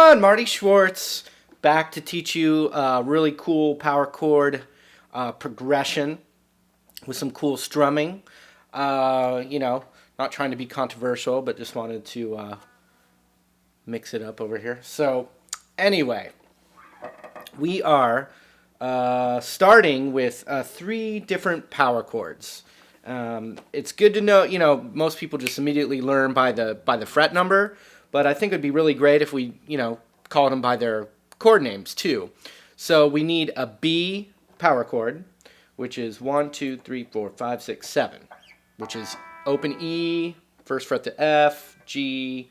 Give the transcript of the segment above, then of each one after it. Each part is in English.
everyone, Marty Schwartz, back to teach you a really cool power chord progression with some cool strumming. Not trying to be controversial, but just wanted to mix it up over here. So anyway, we are starting with 3 different power chords. It's good to know, most people just immediately learn by the fret number, but I think it would be really great if we, called them by their chord names too. So we need a B power chord, which is 1, 2, 3, 4, 5, 6, 7, which is open E, first fret to F, G,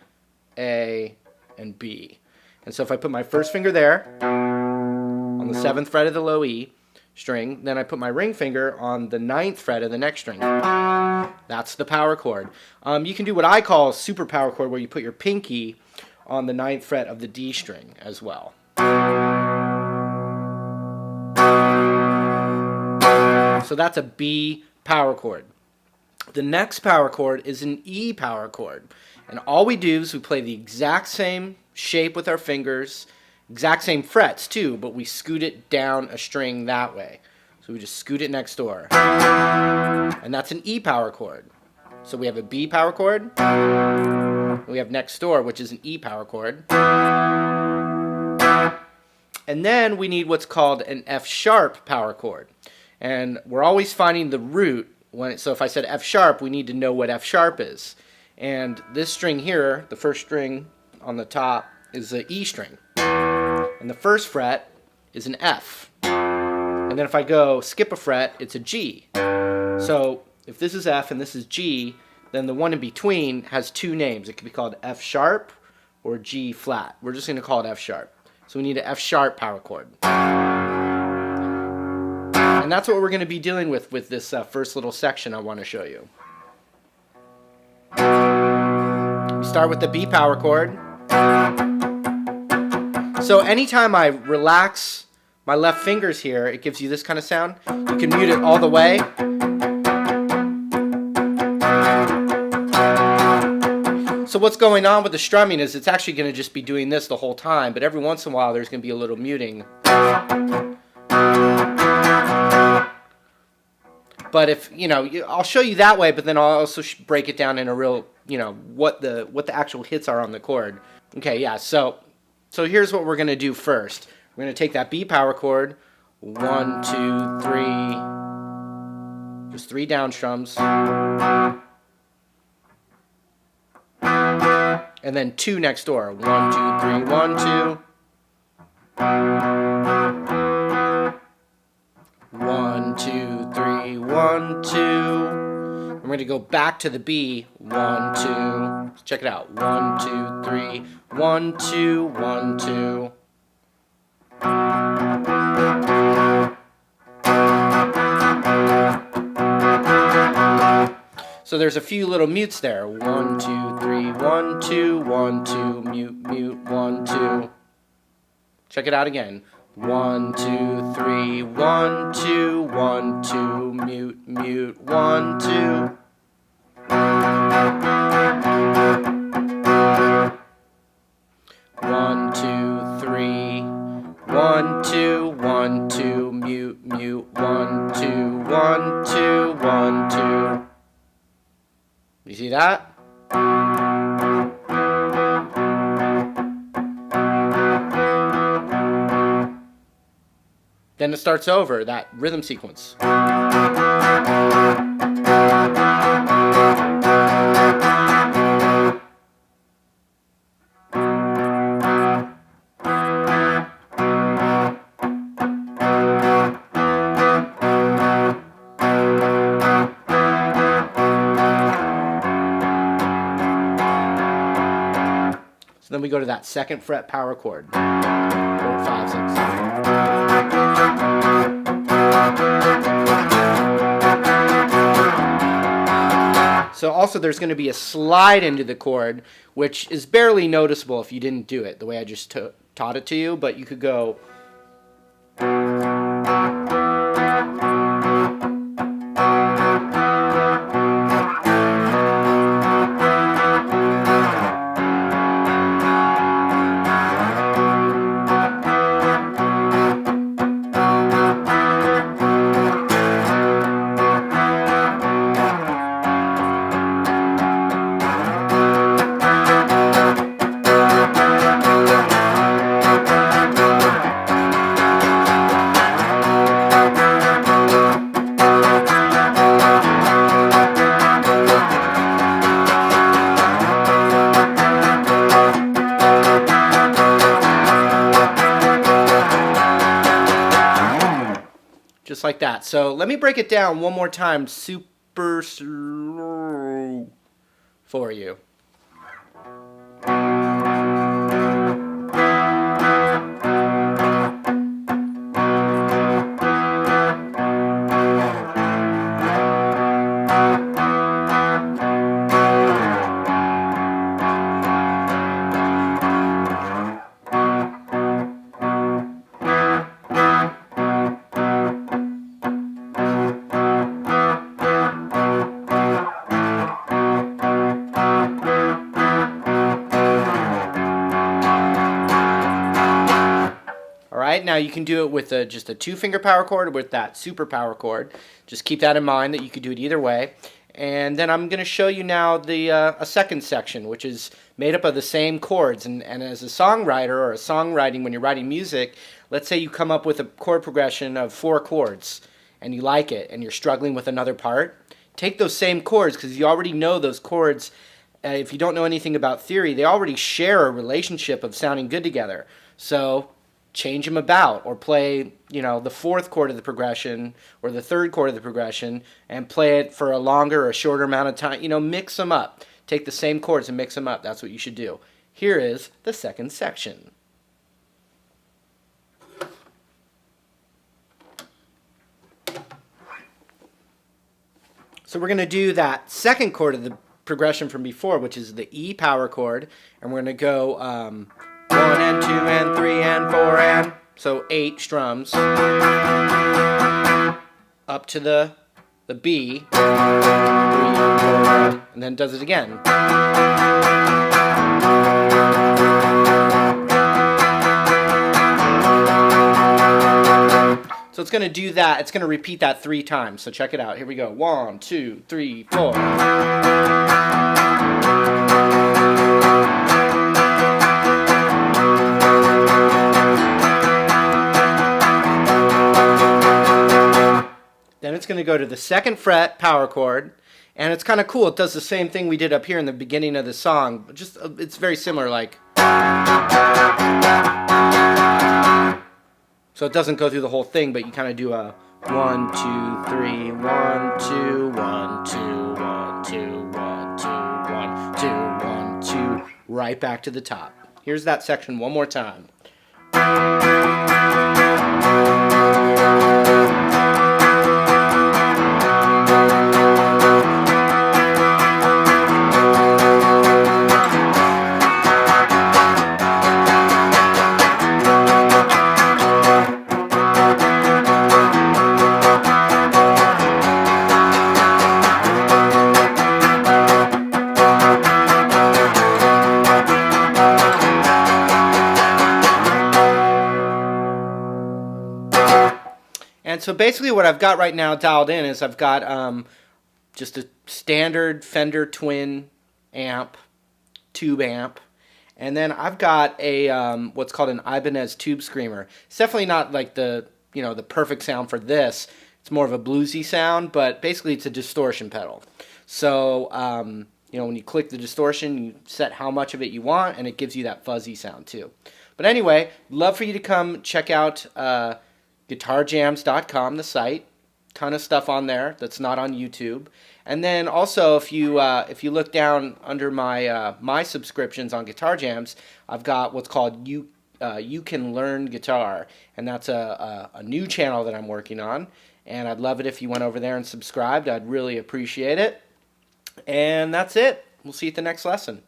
A, and B. And so if I put my first finger there on the 7th fret of the low E string, then I put my ring finger on the 9th fret of the next string. That's the power chord. You can do what I call a super power chord, where you put your pinky on the 9th fret of the D string as well. So that's a B power chord. The next power chord is an E power chord. And all we do is we play the exact same shape with our fingers, exact same frets too, but we scoot it down a string that way. So we just scoot it next door. And that's an E power chord. So we have a B power chord. We have next door, which is an E power chord. And then we need what's called an F sharp power chord. And we're always finding the root. So if I said F sharp, we need to know what F sharp is. And this string here, the first string on the top, is the E string. And the first fret is an F. And then if I go skip a fret, it's a G. So if this is F and this is G, then the one in between has 2 names. It could be called F sharp or G flat. We're just going to call it F sharp. So we need an F sharp power chord. And that's what we're going to be dealing with this first little section I want to show you. We start with the B power chord. So anytime I relax my left fingers here, it gives you this kind of sound. You can mute it all the way. So what's going on with the strumming is it's actually going to just be doing this the whole time, but every once in a while there's going to be a little muting. But if, I'll show you that way, but then I'll also break it down in a real, what the actual hits are on the chord. Okay, yeah, so here's what we're going to do first. We're going to take that B power chord, 1, 2, 3, just 3 down strums, and then 2 next door, 1, 2, 3, 1, 2, 1, 2, 3, 1, 2. I'm going to go back to the B, 1, 2. Check it out, 1, 2, 3, 1, 2, 1, 2. So there's a few little mutes there. 1, 2, 3, 1, 2, 1, 2, mute, mute, 1, 2. Check it out again. 1, 2, 3, 1, 2, 1, 2, mute, mute, 1, 2. One, two, three, 1, 2, 1, 2, mute, mute, 1, 2, 1, 2, 1, 2. You see that? Then it starts over, that rhythm sequence. So then we go to that 2nd fret power chord. 4, 5, 6, 7. So also there's going to be a slide into the chord, which is barely noticeable if you didn't do it the way I just taught it to you, but you could go like that. So let me break it down one more time super slow for you. All right, now you can do it with just a 2-finger power chord or with that super power chord. Just keep that in mind that you could do it either way. And then I'm going to show you now a second section, which is made up of the same chords. And as a songwriter or a songwriting, when you're writing music, let's say you come up with a chord progression of 4 chords and you like it and you're struggling with another part. Take those same chords because you already know those chords. If you don't know anything about theory, they already share a relationship of sounding good together. So change them about, or play, the 4th chord of the progression or the 3rd chord of the progression and play it for a longer or shorter amount of time. Mix them up. Take the same chords and mix them up. That's what you should do. Here is the second section. So we're going to do that second chord of the progression from before, which is the E power chord, and we're going to go 1 and 2 and 3 and 4 and so 8 strums up to the B, 3 and 4 and then does it again. So it's going to do that. It's going to repeat that 3 times. So check it out. Here we go. 1, 2, 3, 4. Then it's going to go to the 2nd fret power chord, and it's kind of cool. It does the same thing we did up here in the beginning of the song. Just it's very similar, like. So it doesn't go through the whole thing, but you kind of do a 1, 2, 3, 1, 2, 1, 2, 1, 2, 1, 2, 1, 2, 1, 2, right back to the top. Here's that section one more time. And so basically what I've got right now dialed in is I've got just a standard Fender Twin amp, tube amp, and then I've got a what's called an Ibanez tube screamer. It's definitely not like the perfect sound for this. It's more of a bluesy sound, but basically it's a distortion pedal. So when you click the distortion, you set how much of it you want, and it gives you that fuzzy sound too. But anyway, love for you to come check out guitarjams.com, the site. Ton of stuff on there that's not on YouTube. And then also, if you look down under my subscriptions on Guitar Jams, I've got what's called You Can Learn Guitar, and that's a new channel that I'm working on. And I'd love it if you went over there and subscribed. I'd really appreciate it. And that's it. We'll see you at the next lesson.